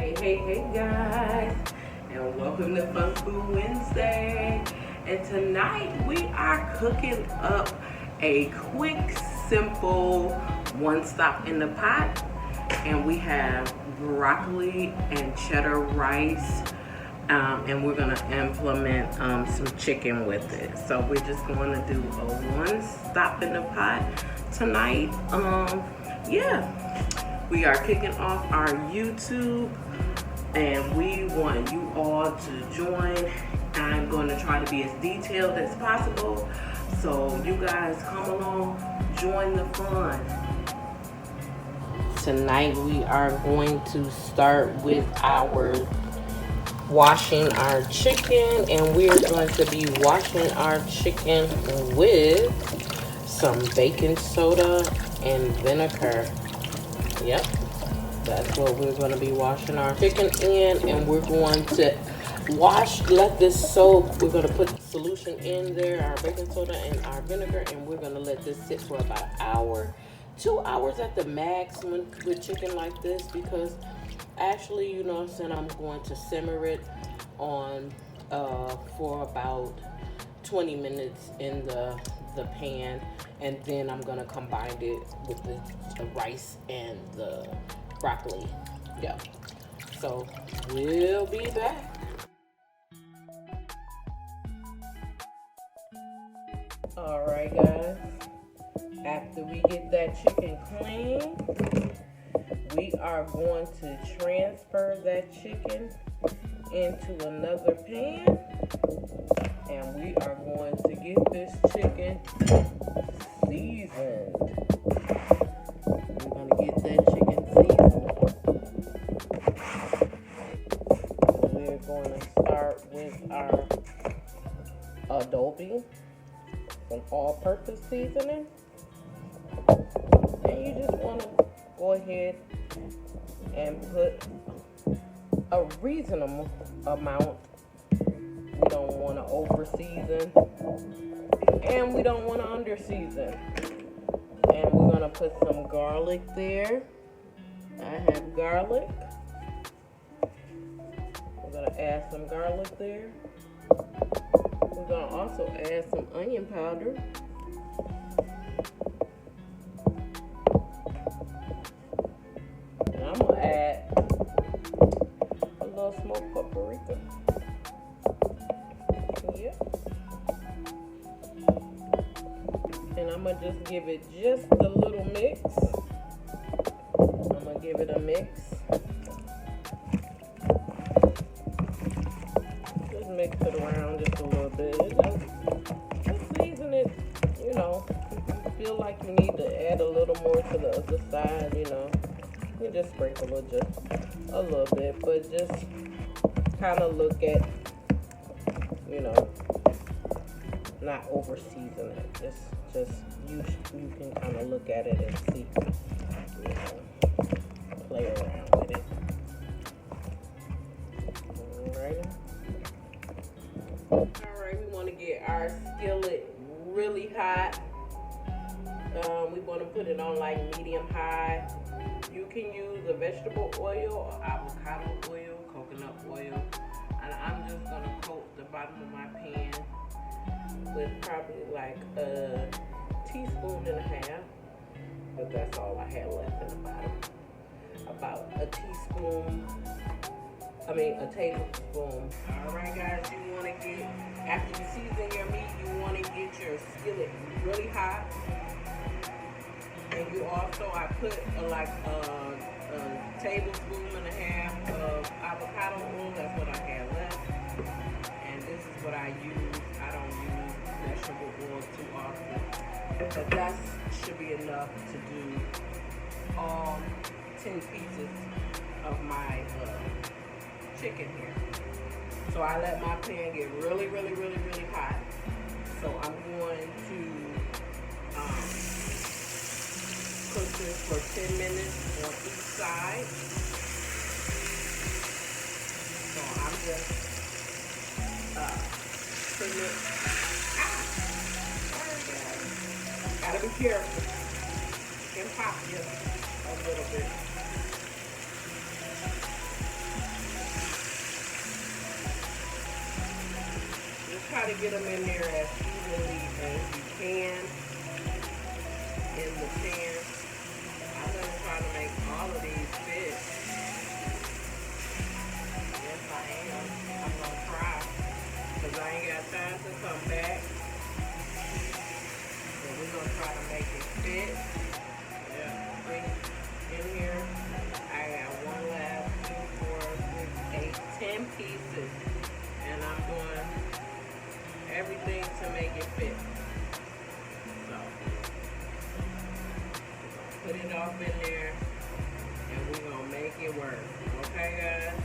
Hey guys, and welcome to Fun Food Wednesday. And tonight we are cooking up a quick, simple one-stop in the pot. And we have broccoli and cheddar rice. And we're gonna implement some chicken with it. So we're just going to do a one-stop in the pot tonight. We are kicking off our YouTube, and we want you all to join. I'm going to try to be as detailed as possible, so you guys come along, join the fun. Tonight we are going to start with our washing our chicken, and we're going to be washing our chicken with some baking soda and vinegar. Yep, that's what we're going to be washing our chicken in, and we're going to let this soak. We're going to put the solution in there, our baking soda and our vinegar, and we're going to let this sit for about an hour, 2 hours at the max with chicken like this, because actually, you know what I'm saying, I'm going to simmer it on for about 20 minutes in the pan, and then I'm gonna combine it with the rice and the broccoli. Yeah, so we'll be back. All right, guys, after we get that chicken clean, we are going to transfer that chicken into another pan, and we are going to get this chicken seasoned. We're going to get that chicken seasoned. We're going to start with our Adobo, an all-purpose seasoning, and you just want to go ahead and put a reasonable amount. We don't want to over season, and we don't want to under season. And we're going to put some garlic there. I have garlic. We're going to add some garlic there. We're going to also add some onion powder. I'm going to add a little smoked paprika. Yep. And I'm going to just give it just a little mix. I'm going to give it a mix. Just mix it around just a little bit. Just season it, you know. If you feel like you need to add a little more to the other side, you know. You just sprinkle it just a little bit, but just kind of look at, you know, not over season it. Just you can kind of look at it and see, you know, play around with it. Alright, we want to get our skillet really hot. We want to put it on like medium high. You can use a vegetable oil or avocado oil, coconut oil, and I'm just gonna coat the bottom of my pan with probably like a teaspoon and a half, but that's all I had left in the bottom. About a tablespoon. All right, guys, you want to get, after you season your meat, you want to get your skillet really hot. And you also, I put a tablespoon and a half of avocado oil. That's what I had left. And this is what I use. I don't use vegetable oil too often, but that should be enough to do all 10 pieces of my chicken here. So I let my pan get really hot. So I'm going to cook this for 10 minutes on each side. So I'm just putting it. Sorry guys. Gotta be careful. You can pop just a little bit. get them in there as evenly as you can in the pan. I'm going to try to make all of these fit. Yes, I am. I'm going to try. Because I ain't got time to come back. So we're going to try to make it fit. Yeah, in here. I got 1 left, 2, 4, 6, 8, 10 pieces. And I'm doing everything to make it fit. So, put it off in there. And we're going to make it work. Okay, guys?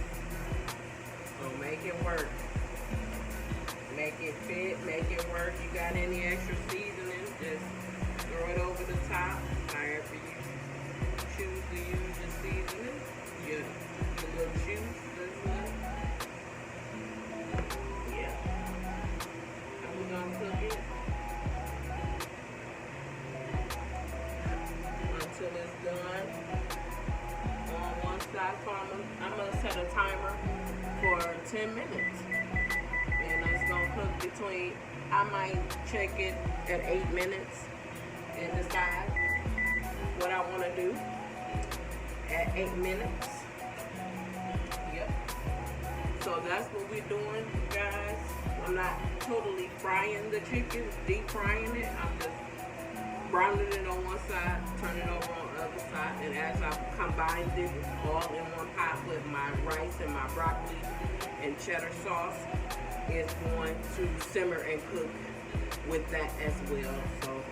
So make it work. Make it fit, make it work. You got any extra seasoning, just throw it over the top. However you choose to use your seasoning. Your little juice, this one. Yeah. And we're gonna cook it until it's done on one side. So I'm gonna set a timer for 10 minutes. And it's gonna cook between, I might check it at 8 minutes and decide what I wanna do at 8 minutes. Yep. So that's what we're doing, guys. I'm not totally frying the chicken, deep frying it. I'm just browning it on one side, turning it over on the other side. And as I combined it all in one pot with my rice and my broccoli and cheddar sauce, it's going to simmer and cook with that as well. So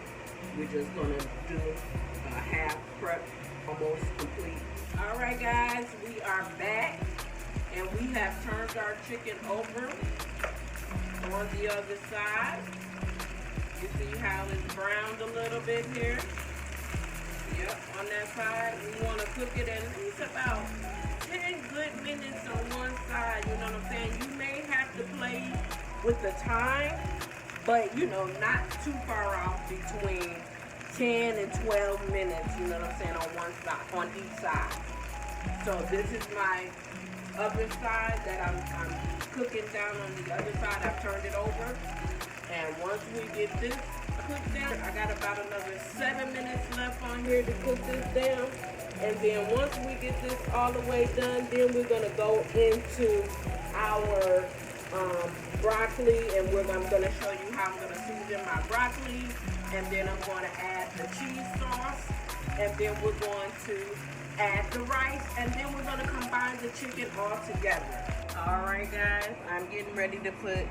we're just gonna do a half prep, almost complete. All right, guys, we are back and we have turned our chicken over on the other side. You see how it's browned a little bit here? Yep, on that side. We want to cook it at least about 10 good minutes on one side, you know what I'm saying? You may have to play with the time, but you know, not too far off between 10 and 12 minutes, you know what I'm saying, on one side, on each side. So this is my other side that I'm cooking down on the other side. I've turned it over. And once we get this cooked down, I got about another 7 minutes left on here to cook this down. And then once we get this all the way done, then we're gonna go into our broccoli, and I'm gonna show you how I'm gonna season my broccoli. And then I'm gonna add the cheese sauce. And then we're going to add the rice. And then we're gonna combine the chicken all together. All right, guys, I'm getting ready to put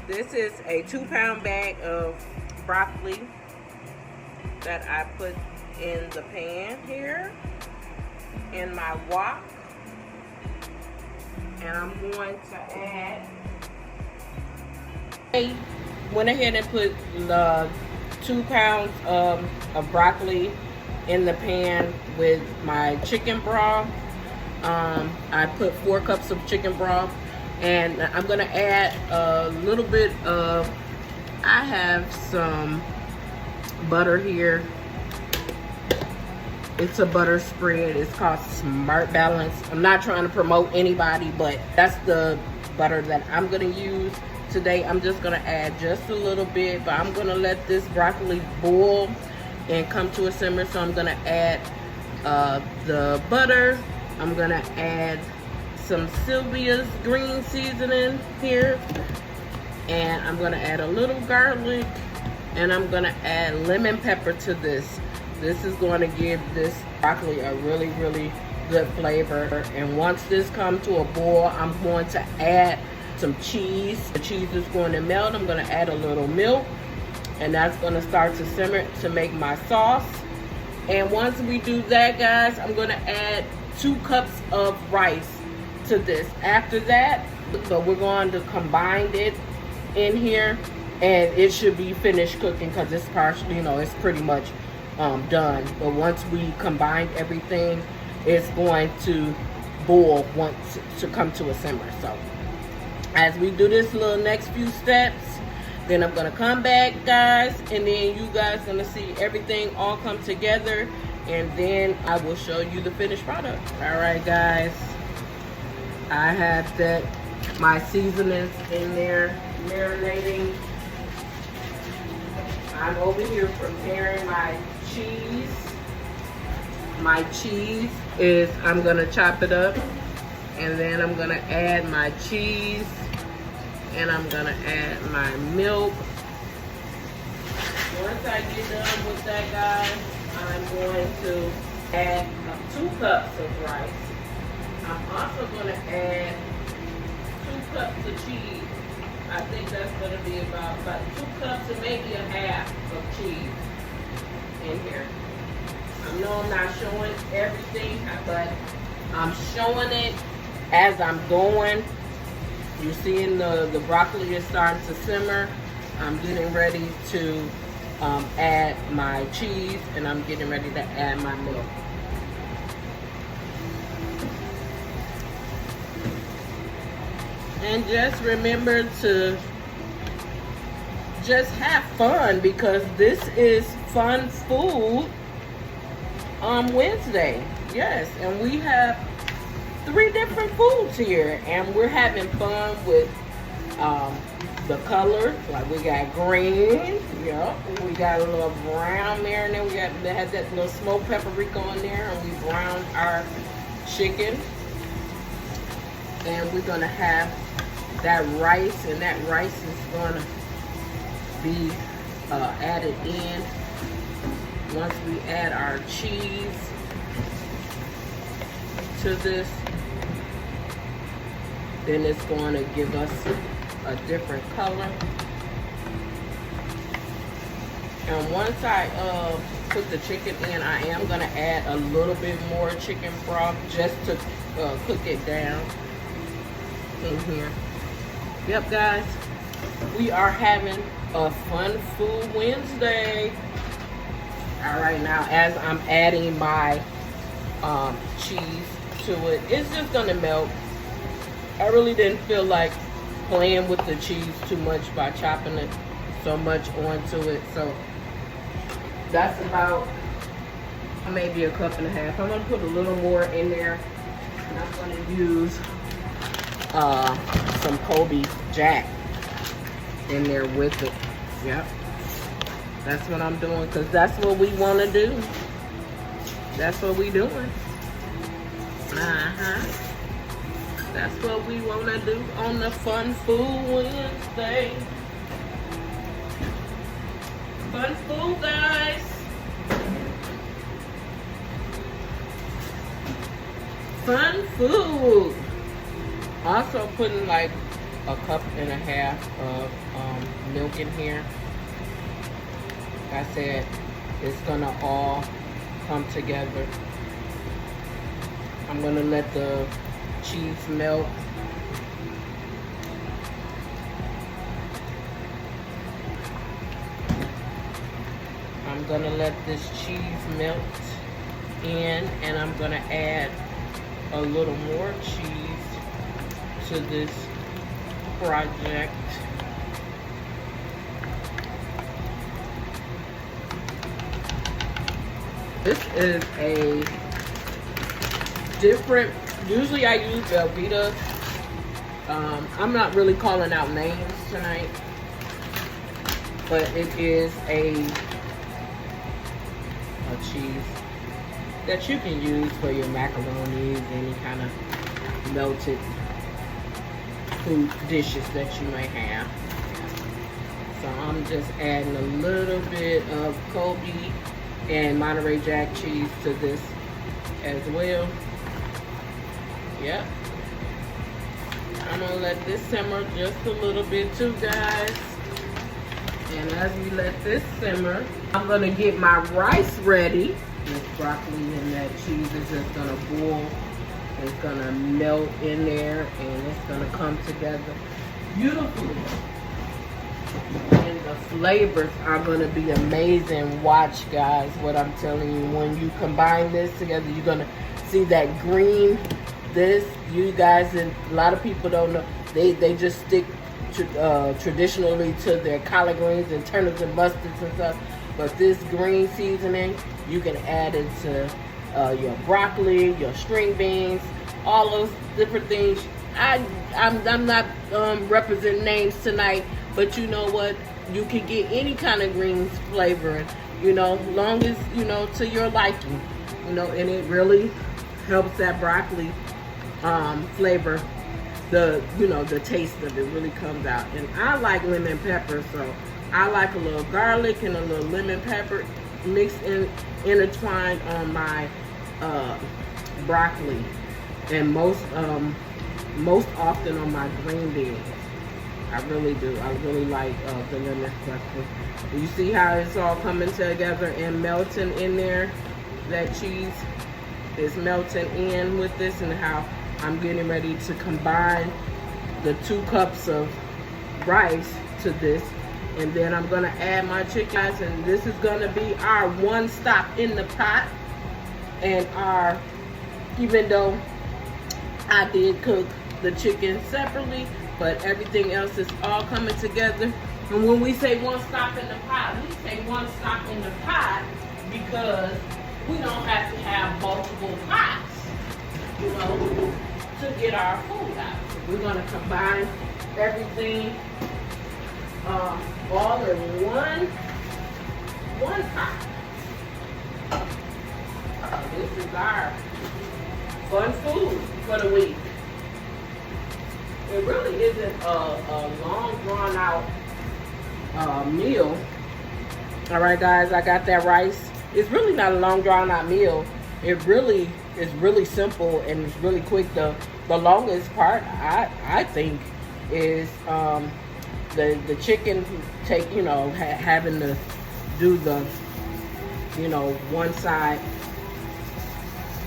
this is a 2-pound bag of broccoli that I put in the pan here in my wok. And I'm going to add, I went ahead and put the 2 pounds of broccoli in the pan with my chicken broth. I put 4 cups of chicken broth. And I'm gonna add a little bit of, I have some butter here. It's a butter spread. It's called Smart Balance. I'm not trying to promote anybody, but that's the butter that I'm gonna use today. I'm just gonna add just a little bit, but I'm gonna let this broccoli boil and come to a simmer. So I'm gonna add the butter. I'm gonna add some Sylvia's green seasoning here, and I'm gonna add a little garlic, and I'm gonna add lemon pepper to this. This is going to give this broccoli a really, really good flavor. And once this comes to a boil, I'm going to add some cheese. The cheese is going to melt. I'm going to add a little milk, and that's going to start to simmer to make my sauce. And once we do that, guys, I'm going to add 2 cups of rice to this. After that, but we're going to combine it in here, and it should be finished cooking because it's partially, you know, it's pretty much done. But once we combine everything, it's going to boil once to come to a simmer. So as we do this little next few steps, then I'm gonna come back, guys, and then you guys gonna see everything all come together, and then I will show you the finished product. All right, guys, I have that my seasonings in there. marinating. I'm over here preparing my cheese. My cheese is, I'm gonna chop it up, and then I'm gonna add my cheese, and I'm gonna add my milk. Once I get done with that, guys, I'm going to add 2 cups of rice. I'm also gonna add 2 cups of cheese. I think that's going to be about 2 cups and maybe a half of cheese in here. I know I'm not showing everything, but I'm showing it as I'm going. You're seeing the broccoli is starting to simmer. I'm getting ready to add my cheese, and I'm getting ready to add my milk. And just remember to just have fun, because this is fun food on Wednesday. Yes, and we have 3 different foods here, and we're having fun with the colors. Like we got green, we got a little brown marinade. They had that little smoked paprika on there, and we browned our chicken. And we're gonna have that rice, and that rice is gonna be added in once we add our cheese to this. Then it's going to give us a different color. And once I put the chicken in, I am gonna add a little bit more chicken broth just to cook it down in here. Yep, guys, we are having a fun food Wednesday. All right, now as I'm adding my cheese to it, it's just gonna melt. I really didn't feel like playing with the cheese too much by chopping it so much onto it. So that's about maybe a cup and a half. I'm gonna put a little more in there, and I'm gonna use some Colby Jack in there with it. Yep, that's what I'm doing, because that's what we want to do. That's what we doing. That's what we want to do on the Fun Food Wednesday. Fun food, guys. Fun food. Also putting like a cup and a half of milk in here. Like I said, it's gonna all come together. I'm gonna let the cheese melt. I'm gonna let this cheese melt in, and I'm gonna add a little more cheese to this project. This is a different, usually I use Velveeta. I'm not really calling out names tonight, but it is a cheese that you can use for your macaronis, any kind of melted food dishes that you may have. So I'm just adding a little bit of Colby and Monterey Jack cheese to this as well. Yep. I'm gonna let this simmer just a little bit too, guys. And as we let this simmer, I'm gonna get my rice ready. This broccoli and that cheese is just gonna boil. It's gonna melt in there, and it's gonna come together beautifully. And the flavors are gonna be amazing. Watch, guys, what I'm telling you. When you combine this together, you're gonna see that green. This, you guys, and a lot of people don't know. They just stick traditionally to their collard greens and turnips and mustards and stuff. But this green seasoning, you can add it to your broccoli, your string beans, all those different things. I'm not representing names tonight, but you know what? You can get any kind of greens flavoring, you know, long as, you know, to your liking, you know, and it really helps that broccoli flavor. The taste of it really comes out. And I like lemon pepper, so I like a little garlic and a little lemon pepper mixed in, intertwined on my broccoli, and most often on my green beans. I really do. I really like the lemon pepper. You see how it's all coming together and melting in there? That cheese is melting in with this, and how I'm getting ready to combine the 2 cups of rice to this. And then I'm gonna add my chicken, and this is gonna be our one stop in the pot. And even though I did cook the chicken separately, but everything else is all coming together. And when we say one stop in the pot, we say one stop in the pot because we don't have to have multiple pots, you know, to get our food out. So we're gonna combine everything all in one pot. This is our fun food for the week. It really isn't a long drawn out meal. All right, guys, I got that rice. It's really not a long drawn out meal. It really is really simple and it's really quick. The longest part I think is the chicken take, you know, having to do the, you know, one side,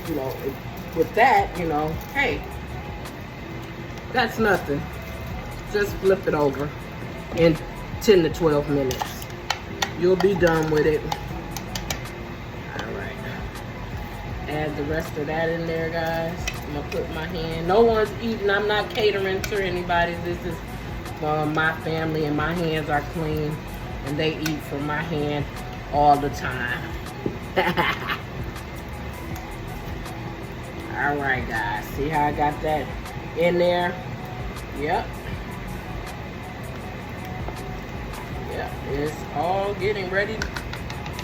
you know, with that, you know, hey, that's nothing. Just flip it over in 10 to 12 minutes. You'll be done with it. All right. Add the rest of that in there, guys. I'm gonna put my hand. No one's eating. I'm not catering to anybody. This is my family, and my hands are clean, and they eat from my hand all the time. All right, guys. See how I got that in there? Yep. Yep. It's all getting ready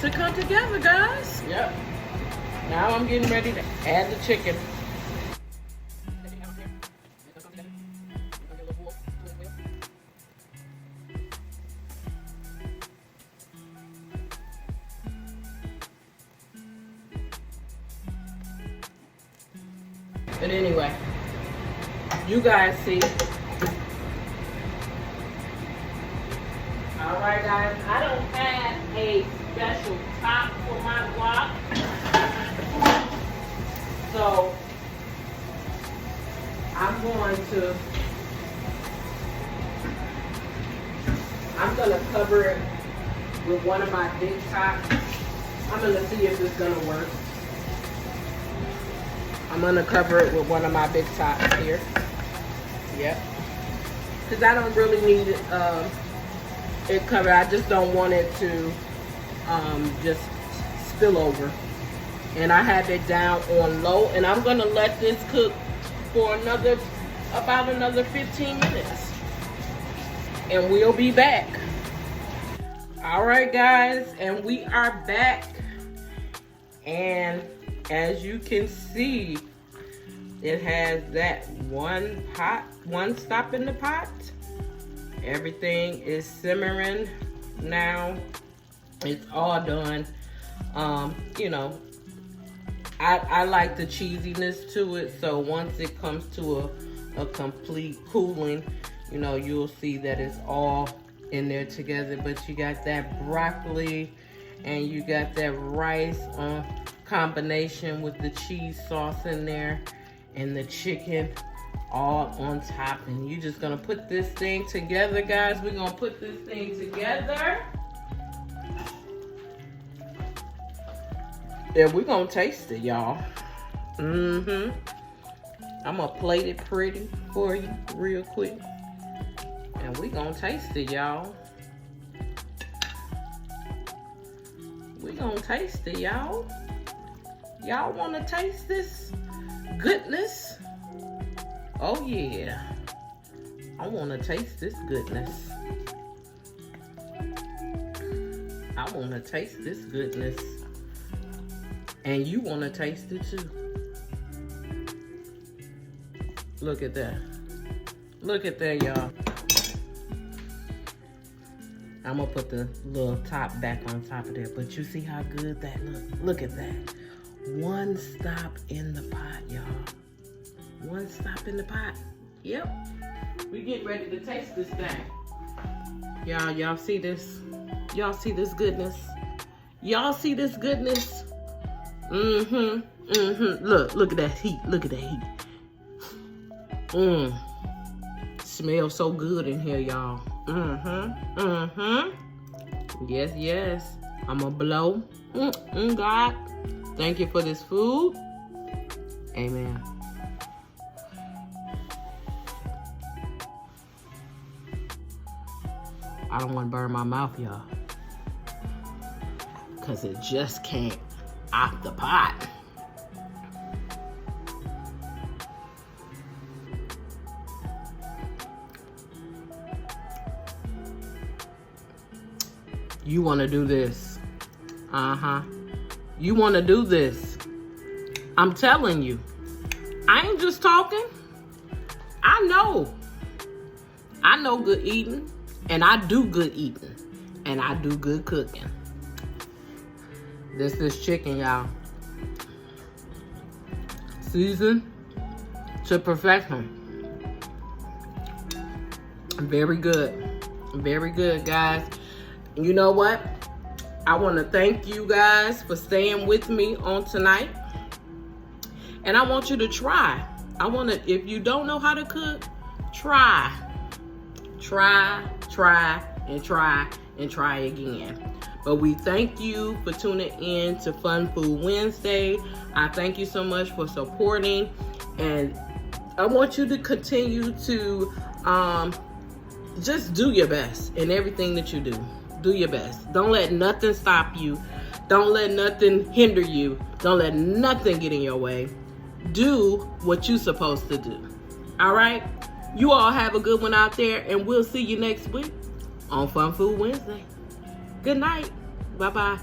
to come together, guys. Yep. Now I'm getting ready to add the chicken. But anyway, you guys see. All right, guys, I don't have a special top for my guac. So I'm gonna cover it with one of my big tops. I'm gonna see if it's gonna work. I'm gonna cover it with one of my big tops here. Yep. Because I don't really need it covered. I just don't want it to just spill over. And I have it down on low, and I'm gonna let this cook for about another 15 minutes. And we'll be back. All right, guys, and we are back. And as you can see, it has that one stop in the pot. Everything is simmering now. It's all done. You know, I like the cheesiness to it, so once it comes to a complete cooling, you know, you'll see that it's all in there together. But you got that broccoli and you got that rice combination with the cheese sauce in there and the chicken all on top. And you're just gonna put this thing together, guys. We're gonna put this thing together and we're gonna taste it, y'all. I'm gonna plate it pretty for you real quick, and we gonna taste it, y'all. We gonna taste it, y'all. Y'all wanna taste this goodness? Oh yeah. I want to taste this goodness. I want to taste this goodness. And you want to taste it too. Look at that. Look at that, y'all. I'm gonna put the little top back on top of there, but you see how good that looks? Look at that. One stop in the pot, y'all. One stop in the pot. Yep. We get ready to taste this thing. Y'all see this? Y'all see this goodness? Y'all see this goodness? Look at that heat. Look at that heat. Smells so good in here, y'all. Yes. I'ma blow. God, thank you for this food. Amen. I don't want to burn my mouth, y'all, because it just came out the pot. You want to do this. You want to do this. I'm telling you. I ain't just talking. I know good eating. And I do good eating. And I do good cooking. This is chicken, y'all. Seasoned to perfection. Very good. Very good, guys. You know what? I want to thank you guys for staying with me on tonight. And I want you to try. If you don't know how to cook, try. Try again. But we thank you for tuning in to Fun Food Wednesday. I thank you so much for supporting. And I want you to continue to just do your best in everything that you do. Do your best. Don't let nothing stop you. Don't let nothing hinder you. Don't let nothing get in your way. Do what you're supposed to do. All right? You all have a good one out there, and we'll see you next week on Fun Food Wednesday. Good night. Bye-bye.